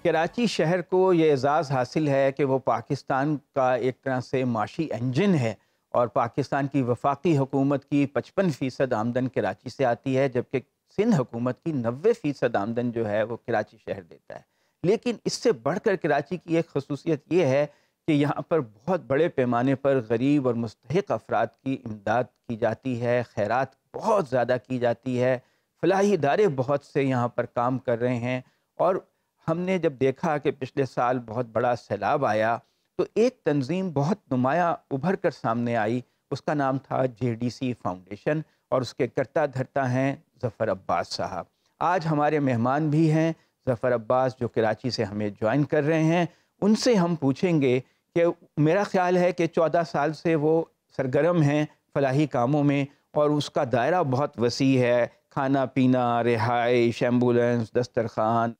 कराची शहर को ये एज़ाज़ हासिल है कि वो पाकिस्तान का एक तरह से माशी इंजन है और पाकिस्तान की वफाकी हुकूमत की 55% आमदन कराची से आती है, जबकि सिंध हुकूमत की 90% आमदन जो है वो कराची शहर देता है। लेकिन इससे बढ़कर कराची की एक खसूसियत ये है कि यहाँ पर बहुत बड़े पैमाने पर गरीब और मुस्तहिक अफराद की इमदाद की जाती है, खैरात बहुत ज़्यादा की जाती है, फलाही इदारे बहुत से यहाँ पर काम कर रहे हैं। और हमने जब देखा कि पिछले साल बहुत बड़ा सैलाब आया तो एक तंजीम बहुत नुमाया उभर कर सामने आई, उसका नाम था JDC फाउंडेशन और उसके कर्ता धर्ता हैं ज़फ़र अब्बास साहब। आज हमारे मेहमान भी हैं ज़फ़र अब्बास जो कराची से हमें ज्वाइन कर रहे हैं। उनसे हम पूछेंगे कि मेरा ख़्याल है कि 14 साल से वो सरगर्म हैं फलाही कामों में और उसका दायरा बहुत वसी है, खाना पीना, रिहाइश, एम्बुलेंस, दस्तरखान,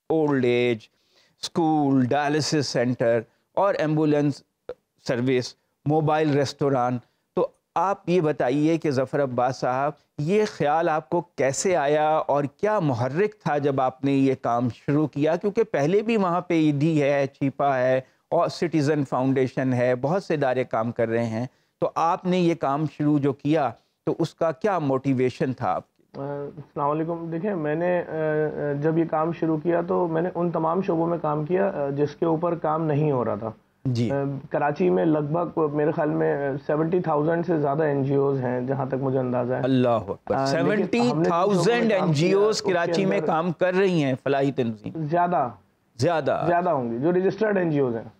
old age, school, dialysis centre और एम्बुलेंस सर्विस, मोबाइल रेस्टोरेंट। तो आप ये बताइए कि ज़फ़र अब्बास साहब, ये ख़्याल आपको कैसे आया और क्या मुहर्रिक था जब आपने ये काम शुरू किया? क्योंकि पहले भी वहाँ पे ईडी है, छिपा है और सिटीज़न फाउंडेशन है, बहुत से इदारे काम कर रहे हैं। तो आपने ये काम शुरू जो किया तो उसका क्या मोटिवेशन था आपकी? अस्सलाम वालेकुम। देखिए, मैंने जब ये काम शुरू किया तो मैंने उन तमाम शोबों में काम किया जिसके ऊपर काम नहीं हो रहा था जी। कराची में लगभग मेरे ख्याल में 70,000 से ज़्यादा NGOs हैं, जहाँ तक मुझे अंदाज़ा है। अल्लाह अकबर, 70,000 NGOs कराची में काम कर रही हैं, फलाही तंजीम ज़्यादा होंगी जो रजिस्टर्ड NGOs हैं।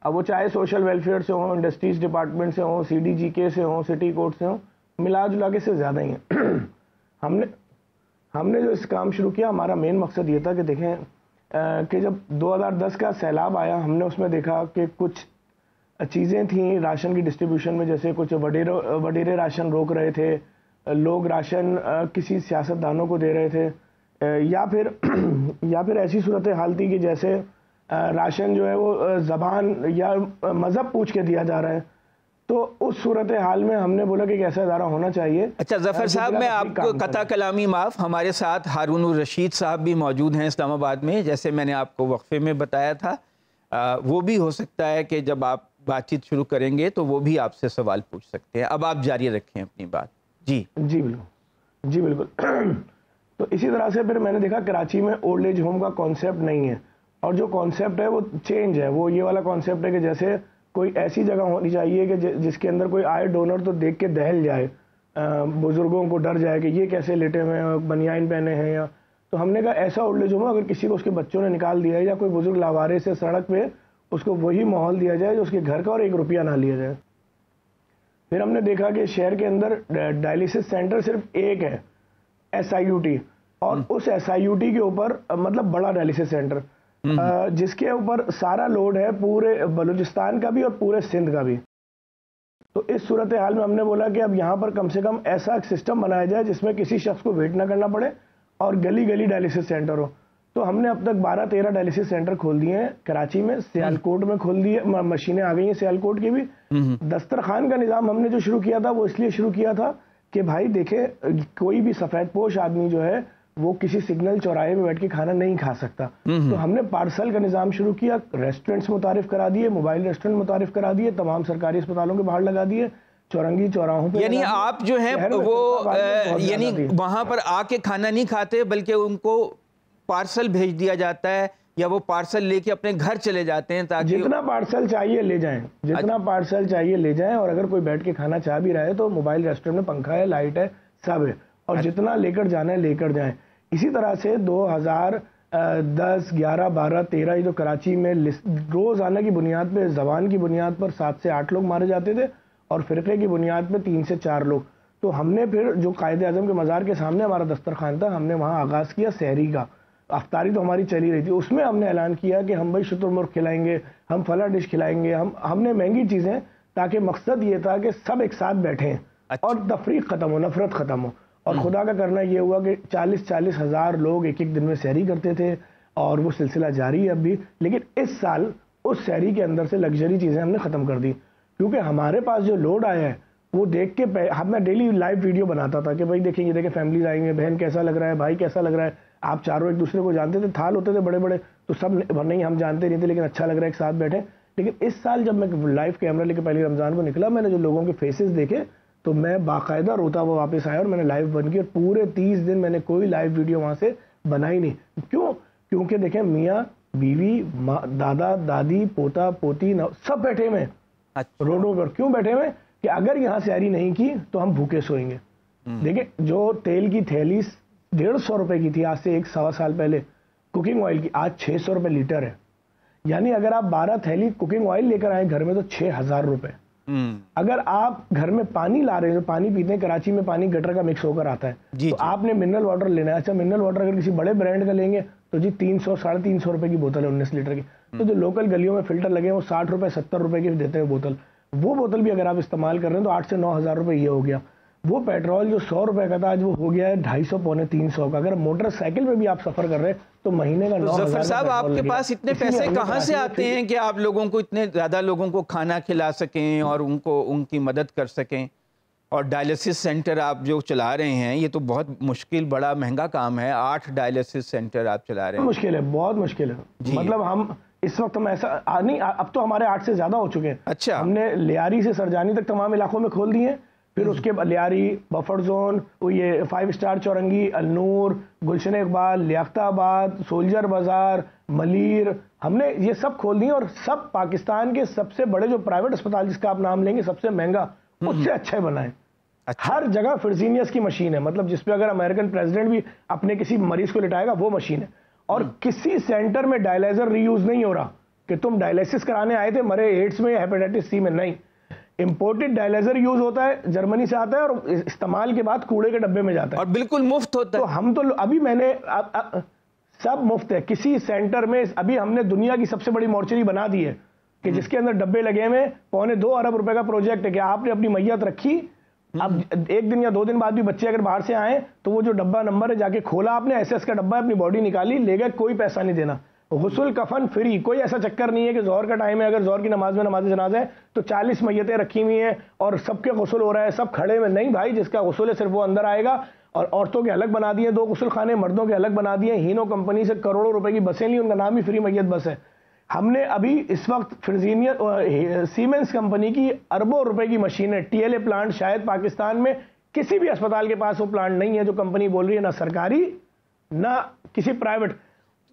अब वो चाहे सोशल वेलफेयर से हों, इंडस्ट्रीज डिपार्टमेंट से हों, CDGK से हों, सिटी कोर्ट से हों, मिला जुला के से ज़्यादा ही हैं। हमने जो इस काम शुरू किया, हमारा मेन मकसद ये था कि देखें कि जब 2010 का सैलाब आया, हमने उसमें देखा कि कुछ चीज़ें थीं राशन की डिस्ट्रीब्यूशन में, जैसे कुछ वडेरे राशन रोक रहे थे, लोग राशन किसी सियासतदानों को दे रहे थे, या फिर ऐसी सूरत हाल थी कि जैसे राशन जो है वो ज़बान या मज़हब पूछ के दिया जा रहा है। तो उस सूरत हाल में हमने बोला कि एक ऐसा इदारा होना चाहिए। अच्छा ज़फ़र साहब, मैं आपको कता कलामी माफ़, हमारे साथ हारून रशीद साहब भी मौजूद हैं इस्लामाबाद में, जैसे मैंने आपको वक्फे में बताया था। वो भी हो सकता है कि जब आप बातचीत शुरू करेंगे तो वो भी आपसे सवाल पूछ सकते हैं। अब आप जारी रखें अपनी बात। जी बिल्कुल। तो इसी तरह से फिर मैंने देखा कराची में ओल्ड एज होम का कॉन्सेप्ट नहीं है, और जो कॉन्सेप्ट है वो चेंज है। वो ये वाला कॉन्सेप्ट है कि जैसे कोई ऐसी जगह होनी चाहिए कि जिसके अंदर कोई आए डोनर तो देख के दहल जाए, बुजुर्गों को डर जाए कि ये कैसे लेटे हुए हैं, बनियान पहने हैं। या तो हमने कहा ऐसा ओल्ड एज होम अगर किसी को उसके बच्चों ने निकाल दिया है या कोई बुजुर्ग लावारिस से सड़क पे, उसको वही माहौल दिया जाए जो उसके घर का, और 1 रुपया ना लिया जाए। फिर हमने देखा कि शहर के अंदर डायलिसिस सेंटर सिर्फ एक है, SIUT, और उस SIUT के ऊपर मतलब बड़ा डायलिसिस सेंटर जिसके ऊपर सारा लोड है पूरे बलूचिस्तान का भी और पूरे सिंध का भी। तो इस सूरत हाल में हमने बोला कि अब यहाँ पर कम से कम ऐसा एक सिस्टम बनाया जाए जिसमें किसी शख्स को वेट ना करना पड़े और गली गली डायलिसिस सेंटर हो। तो हमने अब तक 12-13 डायलिसिस सेंटर खोल दिए हैं कराची में, सियालकोट में खोल दिए, मशीनें आ गई हैं सियालकोट की भी। दस्तरखान का निज़ाम हमने जो शुरू किया था वो इसलिए शुरू किया था कि भाई देखे, कोई भी सफ़ेद पोश आदमी जो है वो किसी सिग्नल चौराहे में बैठ के खाना नहीं खा सकता। तो हमने पार्सल का निज़ाम शुरू किया, रेस्टोरेंट्स मुतारिफ करा दिए, मोबाइल रेस्टोरेंट मुतारिफ करा दिए, तमाम सरकारी अस्पतालों के बाहर लगा दिए, चौरंगी चौराहों पे। यानी आप जो है वो यानी वहाँ पर आके खाना नहीं खाते बल्कि उनको पार्सल भेज दिया जाता है या वो पार्सल लेके अपने घर चले जाते हैं, ताकि जितना पार्सल चाहिए ले जाएं, और अगर कोई बैठ के खाना चाह भी रहा है तो मोबाइल रेस्टोरेंट में पंखा है, लाइट है, सब है, और जितना लेकर जाना है लेकर जाएं। इसी तरह से 2010, 11, 12, 13 ये जो कराची में रोज़ाना की बुनियाद पे, ज़बान की बुनियाद पर 7 से 8 लोग मारे जाते थे और फ़िरक़े की बुनियाद पे 3 से 4 लोग। तो हमने फिर जो कायदे आज़म के मज़ार के सामने हमारा दस्तरखान था, हमने वहाँ आगाज़ किया सहरी का। अफ्तारी तो हमारी चली रही थी, उसमें हमने ऐलान किया कि हम भाई शुतुरमुर्ग खिलाएंगे, हम फला डिश खिलाएंगे, हमने महंगी चीज़ें, ताकि मकसद ये था कि सब एक साथ बैठें और तफरीक ख़त्म हो, नफ़रत ख़त्म हो। और खुदा का करना ये हुआ कि 40-40 हज़ार लोग एक दिन में सहरी करते थे, और वो सिलसिला जारी है अब भी। लेकिन इस साल उस सहरी के अंदर से लग्जरी चीज़ें हमने ख़त्म कर दी, क्योंकि हमारे पास जो लोड आया है वो देख के मैं डेली लाइव वीडियो बनाता था कि भाई देखें, ये देखें फैमिलीज आएंगे, बहन कैसा लग रहा है, भाई कैसा लग रहा है। आप चारों एक दूसरे को जानते थे, थाल होते थे बड़े बड़े, तो सब नहीं हम जानते नहीं थे, लेकिन अच्छा लग रहा है एक साथ बैठे। लेकिन इस साल जब मैं लाइव कैमरा लेके पहली रमज़ान को निकला, मैंने जो लोगों के फेसेस देखे तो मैं बाकायदा रोता हुआ वापस आया और मैंने लाइव बंद की, और पूरे 30 दिन मैंने कोई लाइव वीडियो वहाँ से बनाई नहीं। क्यों? क्योंकि देखें, मियाँ बीवी, दादा दादी, पोता पोती सब बैठे हुए रोडों पर। क्यों बैठे हुए? कि अगर यहाँ सैरी नहीं की तो हम भूखे सोएंगे। देखिए, जो तेल की थैली 150 रुपए की थी आज से 1-1.25 साल पहले, कुकिंग ऑयल की, आज 600 रुपए लीटर है। यानी अगर आप 12 थैली कुकिंग ऑयल लेकर आए घर में तो 6000 रुपए। अगर आप घर में पानी ला रहे हैं, पानी पीते हैं, कराची में पानी गटर का मिक्स होकर आता है, तो आपने मिनरल वाटर लेना है। अच्छा, मिनरल वाटर अगर किसी बड़े ब्रांड का लेंगे तो जी 300-350 रुपए की बोतल है 19 लीटर की। तो जो लोकल गलियों में फिल्टर लगे हैं वो 60 रुपए 70 रुपए की देते हैं बोतल। वो बोतल भी अगर आप इस्तेमाल कर रहे हैं तो 8 से 9 हज़ार रुपए ये हो गया। वो पेट्रोल जो 100 रुपए का था आज वो हो गया है 250-300 का। अगर मोटरसाइकिल पे भी आप सफर कर रहे हैं तो महीने का 9,000। जफर साहब, आपके पास इतने पैसे कहाँ से आते हैं कि आप लोगों को, इतने ज़्यादा लोगों को खाना खिला सकें और उनको उनकी मदद कर सकें? और डायलिसिस सेंटर आप जो चला रहे हैं, ये तो बहुत मुश्किल, बड़ा महंगा काम है। 8 डायलिसिस सेंटर आप चला रहे हैं। मुश्किल है, बहुत मुश्किल है। मतलब हम इस वक्त हम ऐसा नहीं, अब तो हमारे 8 से ज्यादा हो चुके हैं। अच्छा। हमने लियारी से सरजानी तक तमाम इलाकों में खोल दिए हैं। फिर उसके बाद लियारी, बफर जोन, ये 5 स्टार चौरंगी, अलनूर, गुलशन इकबाल, लियाकताबाद, सोल्जर बाजार, मलीर, हमने ये सब खोल दिए। और सब पाकिस्तान के सबसे बड़े जो प्राइवेट अस्पताल जिसका आप नाम लेंगे, सबसे महंगा, उससे अच्छे बनाए। अच्छा। हर जगह फ्रिजीनियस की मशीन है, मतलब जिसपे अगर अमेरिकन प्रेसिडेंट भी अपने किसी मरीज को लिटाएगा वो मशीन है। और किसी सेंटर में डायलाइजर रीयूज नहीं हो रहा कि तुम डायलिसिस कराने आए थे, मरे एड्स में या हेपेटाइटिस सी में, नहीं। इंपोर्टेड डायलाइजर यूज होता है, जर्मनी से आता है और इस्तेमाल के बाद कूड़े के डब्बे में जाता है और बिल्कुल मुफ्त होता है। तो हम तो अभी मैंने सब मुफ्त है। किसी सेंटर में अभी हमने दुनिया की सबसे बड़ी मोर्चरी बना दी है कि जिसके अंदर डब्बे लगे हुए, 2.25 अरब रुपए का प्रोजेक्ट है कि आपने अपनी मैयत रखी, अब 1 दिन या 2 दिन बाद भी बच्चे अगर बाहर से आए तो वो जो डब्बा नंबर है जाके खोला आपने, एसएस का डब्बा, अपनी बॉडी निकाली, ले गए, कोई पैसा नहीं देना। गुस्ल कफन फ्री, कोई ऐसा चक्कर नहीं है कि जोहर का टाइम है, अगर जोहर की नमाज में नमाज जनाजा है तो 40 मैयतें रखी हुई हैं और सबके गुस्ल हो रहा है, सब खड़े में। नहीं भाई, जिसका गुस्ल है सिर्फ वो अंदर आएगा। और औरतों के अलग बना दिए 2 गुस्ल खाने, मर्दों के अलग बना दिए। हीनो कंपनी से करोड़ों रुपए की बसें ली, उनका नाम ही फ्री मैयत बस है। हमने अभी इस वक्त फ्रिजीनियर सीमेंस कंपनी की अरबों रुपए की मशीन है, टीएलए प्लांट, शायद पाकिस्तान में किसी भी अस्पताल के पास वो प्लांट नहीं है जो कंपनी बोल रही है, ना सरकारी ना किसी प्राइवेट।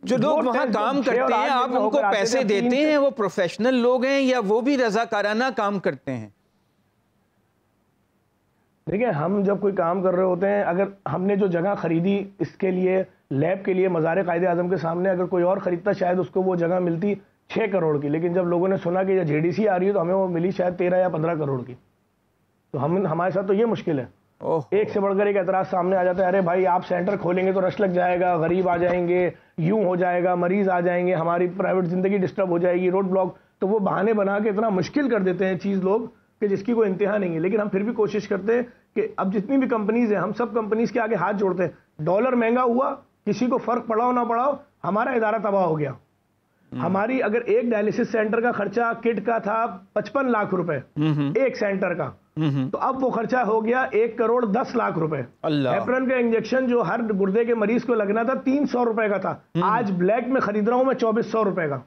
जो लोग वहां काम करते हैं, आप उनको पैसे देते हैं, वो प्रोफेशनल लोग हैं या वो भी रजाकाराना काम करते हैं? देखिए, हम जब कोई काम कर रहे होते हैं, अगर हमने जो जगह खरीदी इसके लिए, लैब के लिए, मज़ार कायदे आज़म के सामने, अगर कोई और खरीदता शायद उसको वो जगह मिलती 6 करोड़ की, लेकिन जब लोगों ने सुना कि ये जेडीसी आ रही है तो हमें वो मिली शायद 13 या 15 करोड़ की। तो हमारे साथ तो ये मुश्किल है। एक से बढ़कर एक एतराज सामने आ जाता है, अरे भाई आप सेंटर खोलेंगे तो रश लग जाएगा, गरीब आ जाएंगे, यूं हो जाएगा, मरीज आ जाएंगे, हमारी प्राइवेट जिंदगी डिस्टर्ब हो जाएगी, रोड ब्लॉक। तो वो बहाने बना के इतना मुश्किल कर देते हैं चीज़ लोग कि जिसकी कोई इंतहा नहीं है। लेकिन हम फिर भी कोशिश करते हैं कि अब जितनी भी कंपनीज हैं, हम सब कंपनीज के आगे हाथ जोड़ते हैं। डॉलर महंगा हुआ, किसी को फर्क पड़ाओ ना पड़ाओ, हमारा इदारा तबाह हो गया। हमारी अगर एक डायलिसिस सेंटर का खर्चा किट का था 55 लाख रुपए एक सेंटर का, तो अब वो खर्चा हो गया 1 करोड़ 10 लाख रुपए। हेपरन का इंजेक्शन जो हर गुर्दे के मरीज को लगना था 300 रुपए का था, आज ब्लैक में खरीद रहा हूं मैं 2400 रुपए का।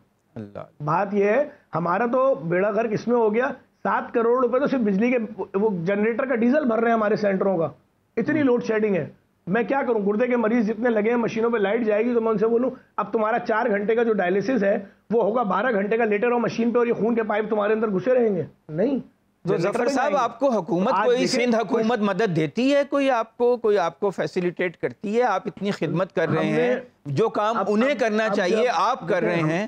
बात यह है, हमारा तो बेड़ा गर्क इसमें हो गया, 7 करोड़ रुपए तो सिर्फ बिजली के वो जनरेटर का डीजल भर रहे हैं हमारे सेंटरों का। इतनी लोड शेडिंग है, मैं क्या करूं? गुर्दे के मरीज जितने लगे हैं, मशीनों पे लाइट जाएगी तो मैं उनसे बोलूं अब तुम्हारा 4 घंटे का जो डायलिसिस है वो होगा 12 घंटे का, लेटे रहो मशीन पे और ये खून के पाइप तुम्हारे अंदर घुसे रहेंगे। नहीं। तो जफर साहब, आपको हुकूमत, कोई सिंध हुकूमत मदद देती है? कोई आपको फैसिलिटेट करती है? आप इतनी खिदमत कर रहे हैं, जो काम उन्हें करना चाहिए आप कर रहे हैं।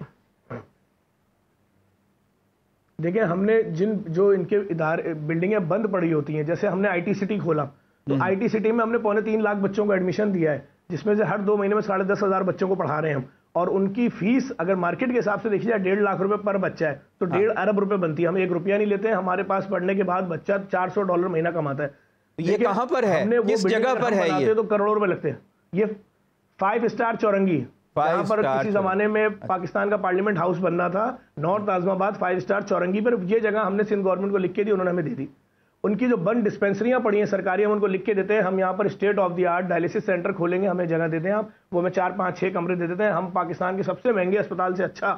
देखिए, हमने जो इनके इदारे बिल्डिंगें बंद पड़ी होती हैं, जैसे हमने आईटी सिटी खोला, तो आईटी सिटी में हमने 2.25 लाख बच्चों को एडमिशन दिया है, जिसमें से हर 2 महीने में 10,500 बच्चों को पढ़ा रहे हैं हम। और उनकी फीस अगर मार्केट के हिसाब से देखी जाए 1.5 लाख रुपए पर बच्चा है, तो 1.5 अरब रुपए बनती है। हम 1 रुपया नहीं लेते हैं, हमारे पास पढ़ने के बाद बच्चा $400 महीना कमाता है। ये कहां पर है, किस जगह पर है? ये तो करोड़ों रुपए लगते हैं। ये 5 स्टार चौरंगी, जहां पर किसी जमाने में पाकिस्तान का पार्लियामेंट हाउस बनना था, नॉर्थ आजमाबाद 5 स्टार चौरंगी पर, ये जगह हमने सिंध गवर्नमेंट को लिख के दी, उन्होंने हमें दे दी। उनकी जो बंद डिस्पेंसरियां पड़ी हैं सरकारी, हम उनको लिख के देते हैं, हम यहाँ पर state of the art dialysis centre खोलेंगे, हमें जगह देते हैं आप, वो हमें 4, 5, 6 कमरे दे देते हैं, हम पाकिस्तान के सबसे महंगे अस्पताल से अच्छा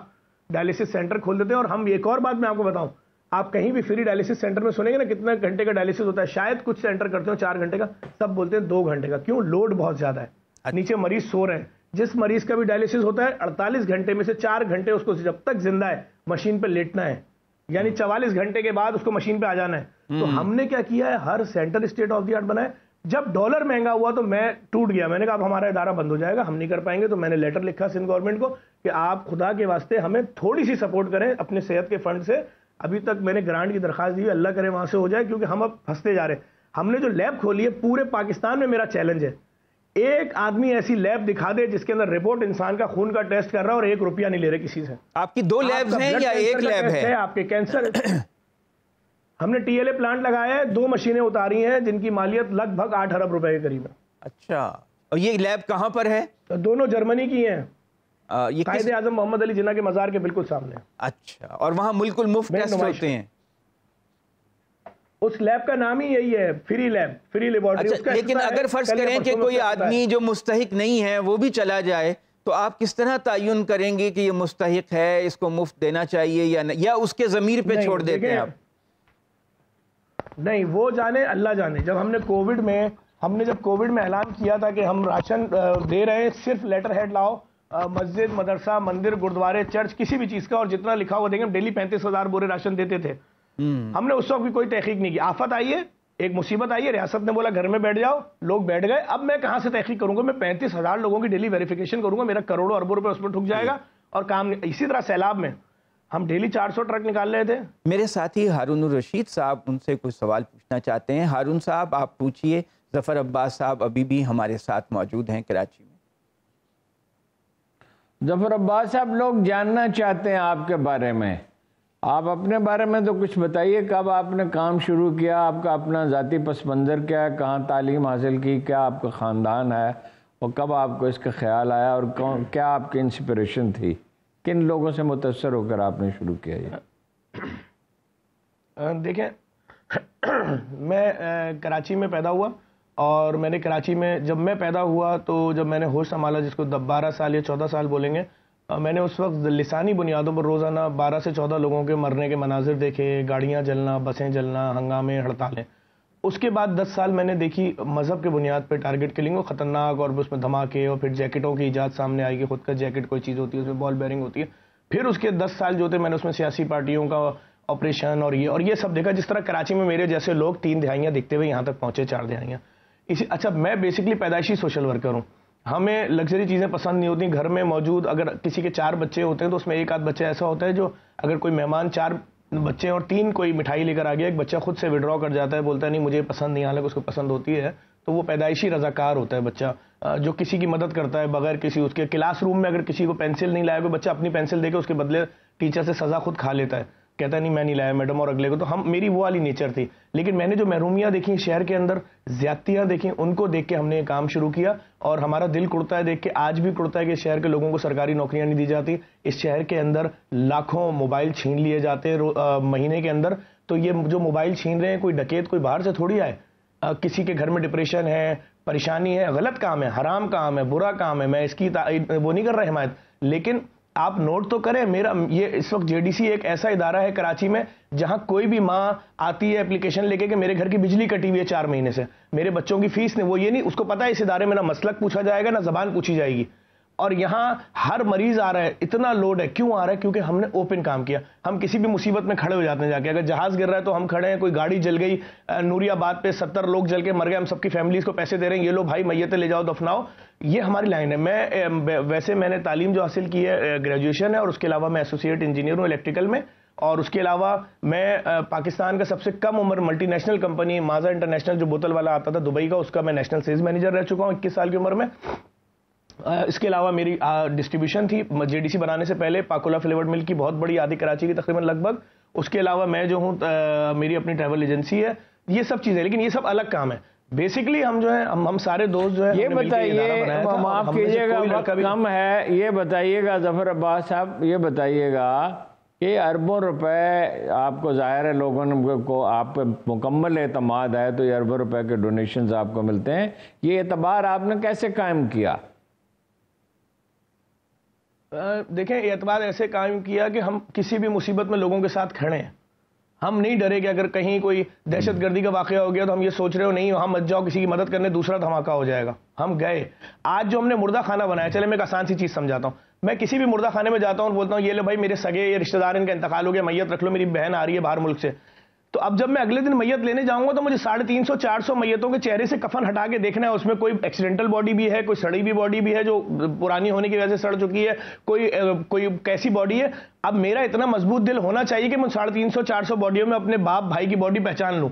डायलिसिस सेंटर खोल देते हैं। और हम एक और बात मैं आपको बताऊं, आप कहीं भी फ्री डायलिसिस सेंटर में सुनेंगे ना कितना घंटे का डायलिसिस होता है, शायद कुछ सेंटर करते हो 4 घंटे का, सब बोलते हैं 2 घंटे का। क्यों? लोड बहुत ज्यादा है, नीचे मरीज सो रहे हैं। जिस मरीज का भी डायलिसिस होता है 48 घंटे में से 4 घंटे उसको जब तक जिंदा है मशीन पे लेटना है, यानी 44 घंटे के बाद उसको मशीन पे आ जाना है। तो हमने क्या किया है, हर centre state of the art बनाया। जब डॉलर महंगा हुआ तो मैं टूट गया, मैंने कहा अब हमारा इदारा बंद हो जाएगा, हम नहीं कर पाएंगे। तो मैंने लेटर लिखा सिंध गवर्नमेंट को कि आप खुदा के वास्ते हमें थोड़ी सी सपोर्ट करें अपने सेहत के फंड से। अभी तक मैंने ग्रांट की दरखास्त दी, अल्लाह करे वहां से हो जाए, क्योंकि हम अब फंसते जा रहे हैं। हमने जो लैब खोली है पूरे पाकिस्तान में, मेरा चैलेंज है एक आदमी ऐसी लैब दिखा दे जिसके अंदर रिपोर्ट इंसान का खून का टेस्ट कर रहा है और 1 रुपया नहीं ले रहे किसी से। आपकी 2 लैब्स हैं या एक लैब है? आपके कैंसर हमने टीएलए प्लांट लगाया है, 2 मशीनें उतारी हैं जिनकी मालियत लगभग 8 अरब रुपए के करीब है। अच्छा, और ये लैब कहां पर है? तो दोनों जर्मनी की हैं, ये कायदे आजम मोहम्मद अली जिन्ना के मजार के बिल्कुल सामने। अच्छा, और वहां मुल्कुल मुफ्त टेस्ट होते हैं? उस लैब का नाम ही यही है, फ्री लैब, फ्री लेबोरेटरी। अच्छा, लेकिन अगर फर्ज करें कि कोई आदमी जो मुस्तहिक नहीं है वो भी चला जाए, तो आप किस तरह तयन करेंगे कि ये मुस्तहिक है, इसको मुफ्त देना चाहिए या नहीं, या उसके ज़मीर पे छोड़ देते हैं आप? नहीं, वो जाने, अल्लाह जाने। जब हमने कोविड में ऐलान किया था कि हम राशन दे रहे हैं, सिर्फ लेटर हेड लाओ, मस्जिद, मदरसा, मंदिर, गुरुद्वारे, चर्च, किसी भी चीज का, और जितना लिखा हुआ देंगे। हम डेली 35,000 बोरे राशन देते थे। हमने उस वक्त भी कोई तहकीक नहीं की। आफत आई है, एक मुसीबत आई है, रियासत ने बोला घर में बैठ जाओ, लोग बैठ गए। अब मैं कहां से तहकीक करूंगा? मैं 35,000 लोगों की डेली वेरिफिकेशन करूंगा, मेरा करोड़ों अरबों रुपए उसमें ठुक जाएगा और काम। इसी तरह सैलाब में हम डेली 400 ट्रक निकाल रहे थे। मेरे साथी हारून रशीद साहब उनसे कुछ सवाल पूछना चाहते हैं। हारून साहब, आप पूछिए। जफर अब्बास साहब अभी भी हमारे साथ मौजूद हैं कराची में। जफर अब्बास साहब, लोग जानना चाहते हैं आपके बारे में। आप अपने बारे में तो कुछ बताइए, कब आपने काम शुरू किया, आपका अपना ज़ाती पस मंज़र क्या है, कहाँ तालीम हासिल की, क्या आपका ख़ानदान है, और कब आपको इसका ख्याल आया, और क्या आपकी इंस्पिरेशन थी, किन लोगों से मुतासर होकर आपने शुरू किया ये? देखें, मैं कराची में पैदा हुआ, और मैंने कराची में, जब मैं पैदा हुआ तो जब मैंने होश संभाला, जिसको 12 साल या 14 साल बोलेंगे, मैंने उस वक्त लिसानी बुनियादों पर रोज़ाना 12 से 14 लोगों के मरने के मनाजिर देखे, गाड़ियाँ जलना, बसें जलना, हंगामे, हड़तालें। उसके बाद 10 साल मैंने देखी मज़हब के बुनियाद पर टारगेट किलिंग, और ख़तरनाक, और उसमें धमाके, और फिर जैकेटों की ईजाद सामने आई कि खुद का जैकेट कोई चीज़ होती है, उसमें बॉल बेयरिंग होती है। फिर उसके 10 साल जो थे मैंने उसमें सियासी पार्टियों का ऑपरेशन और ये सब देखा। जिस तरह कराची में मेरे जैसे लोग 3 दिहाइयाँ दिखते हुए यहाँ तक पहुँचे, 4 दिहाइयाँ। अच्छा, मैं बेसिकली पैदाइशी सोशल वर्कर हूँ। हमें लग्जरी चीज़ें पसंद नहीं होती। घर में मौजूद अगर किसी के 4 बच्चे होते हैं तो उसमें एक आध बच्चा ऐसा होता है जो, अगर कोई मेहमान 4 बच्चे और 3 कोई मिठाई लेकर आ गया, एक बच्चा खुद से विड्रॉ कर जाता है, बोलता है नहीं मुझे पसंद नहीं, हालांकि उसको पसंद होती है, तो वो पैदाइशी रजाकार होता है बच्चा, जो किसी की मदद करता है बगैर किसी उसके। क्लासरूम में अगर किसी को पेंसिल नहीं लाया, कोई बच्चा अपनी पेंसिल देकर उसके बदले टीचर से सज़ा खुद खा लेता है, कहता नहीं मैं नहीं लाया मैडम, और अगले को। तो मेरी वो वाली नेचर थी। लेकिन मैंने जो महरूमियाँ देखी शहर के अंदर, ज्यादतियाँ देखी, उनको देख के हमने ये काम शुरू किया, और हमारा दिल कुड़ता है देख के, आज भी कुड़ता है कि शहर के लोगों को सरकारी नौकरियां नहीं दी जाती। इस शहर के अंदर लाखों मोबाइल छीन लिए जाते हैं महीने के अंदर। तो ये जो मोबाइल छीन रहे हैं, कोई डकैत कोई बाहर से थोड़ी आए। किसी के घर में डिप्रेशन है, परेशानी है, गलत काम है, हराम काम है, बुरा काम है, मैं इसकी वो नहीं कर रहा हिमायत, लेकिन आप नोट तो करें, मेरा ये इस वक्त जेडीसी एक ऐसा इदारा है कराची में जहां कोई भी माँ आती है एप्लीकेशन लेके कि मेरे घर की बिजली कटी हुई है 4 महीने से, मेरे बच्चों की फीस नहीं, वो ये नहीं, उसको पता है इस इदारे में ना मसलक पूछा जाएगा ना जबान पूछी जाएगी। और यहाँ हर मरीज आ रहा है, इतना लोड है। क्यों आ रहा है? क्योंकि हमने ओपन काम किया। हम किसी भी मुसीबत में खड़े हो जाते हैं जाके। अगर जहाज गिर रहा है तो हम खड़े हैं, कोई गाड़ी जल गई नूरियाबाद पे 70 लोग जल के मर गए, हम सबकी फैमिलीज को पैसे दे रहे हैं, ये लो भाई मैयतें ले जाओ दफनाओ। ये हमारी लाइन है। मैं वैसे मैंने तालीम जो हासिल की है ग्रेजुएशन है, और उसके अलावा मैं एसोसिएट इंजीनियर हूँ इलेक्ट्रिकल में, और उसके अलावा मैं पाकिस्तान का सबसे कम उम्र मल्टीनेशनल कंपनी माजा इंटरनेशनल जो बोतल वाला आता था दुबई का, उसका मैं नेशनल सेल्स मैनेजर रह चुका हूँ 21 साल की उम्र में। इसके अलावा मेरी डिस्ट्रीब्यूशन थी जेडीसी बनाने से पहले पाकोला फ्लेवर्ड मिल्क की, बहुत बड़ी आदि कराची की तकरीबन लगभग। उसके अलावा मैं जो हूँ मेरी अपनी ट्रैवल एजेंसी है। ये सब चीज़ें, लेकिन ये सब अलग काम है। बेसिकली हम जो है हम सारे दोस्त जो है, ये बताइए, माफ कीजिएगा वक्त कम है, ये बताइएगा जफर अब्बास साहब, ये बताइएगा ये अरबों रुपए आपको ज़ाहिर है लोगों को आप पे मुकम्मल एतमाद है तो ये अरबों रुपए के डोनेशंस आपको मिलते हैं। ये एतबार आपने कैसे कायम किया? देखें, एतबार ऐसे कायम किया कि हम किसी भी मुसीबत में लोगों के साथ खड़े हैं। हम नहीं डरे कि अगर कहीं कोई दहशतगर्दी का वाकया हो गया तो हम ये सोच रहे हो नहीं वहां मत जाओ किसी की मदद करने, दूसरा धमाका हो जाएगा। हम गए। आज जो हमने मुर्दा खाना बनाया, चले मैं एक आसान सी चीज समझाता हूं। मैं किसी भी मुर्दा खाने में जाता हूं और बोलता हूं ये लो भाई मेरे सगे ये रिश्तेदार इनका इंतकाल हो गया, मैयत रख लो, मेरी बहन आ रही है बाहर मुल्क से। तो अब जब मैं अगले दिन मैयत लेने जाऊंगा तो मुझे 350-400 मैयतों के चेहरे से कफन हटा के देखना है, उसमें कोई एक्सीडेंटल बॉडी भी है, कोई सड़ी भी बॉडी भी है जो पुरानी होने की वजह से सड़ चुकी है, कोई कैसी बॉडी है। अब मेरा इतना मजबूत दिल होना चाहिए कि मैं 350-400 बॉडियों में अपने बाप भाई की बॉडी पहचान लूं।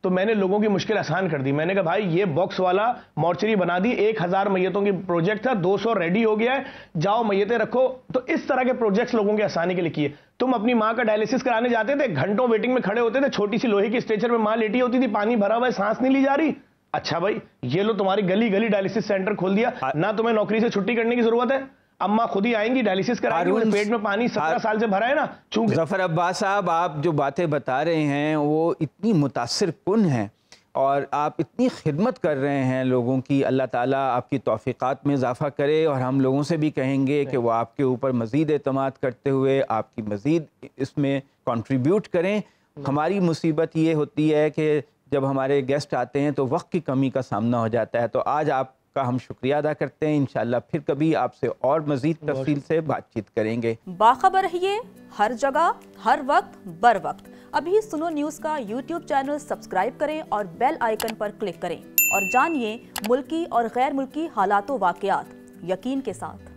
तो मैंने लोगों की मुश्किल आसान कर दी। मैंने कहा भाई ये बॉक्स वाला मॉर्चरी बना दी, 1000 मैयतों की प्रोजेक्ट था, 200 रेडी हो गया है, जाओ मैयतें रखो। तो इस तरह के प्रोजेक्ट्स लोगों की आसानी के लिए किए। तुम अपनी माँ का डायलिसिस कराने जाते थे, घंटों वेटिंग में खड़े होते थे, छोटी सी लोहे की स्ट्रेचर में माँ लेटी होती थी, पानी भरा हुआ है, सांस नहीं ली जा रही। अच्छा भाई ये लो तुम्हारी गली गली डायलिसिस सेंटर खोल दिया, ना तुम्हें नौकरी से छुट्टी करने की जरूरत है, अम्मा खुद ही आएंगी डायलिसिस कराएंगी, पेट में पानी 17 साल से भरा है ना। जफर अब्बास साहब, आप जो बातें बता रहे हैं वो इतनी मुतासिर कुन हैं और आप इतनी खिदमत कर रहे हैं लोगों की। अल्लाह ताला आपकी तौफीक़ात में इजाफ़ा करे और हम लोगों से भी कहेंगे कि वो आपके ऊपर मज़ीद एतमाद करते हुए आपकी मज़ीद इसमें कंट्रीब्यूट करें। हमारी मुसीबत ये होती है कि जब हमारे गेस्ट आते हैं तो वक्त की कमी का सामना हो जाता है। तो आज आपका हम शुक्रिया अदा करते हैं। इंशाअल्लाह फिर कभी आपसे और मज़ीद तफसील से बातचीत करेंगे। बाखबर रहिए हर जगह हर वक्त बर वक्त। अभी सुनो न्यूज़ का YouTube चैनल सब्सक्राइब करें और बेल आइकन पर क्लिक करें और जानिए मुल्की और गैर मुल्की हालातों वाक़यात यकीन के साथ।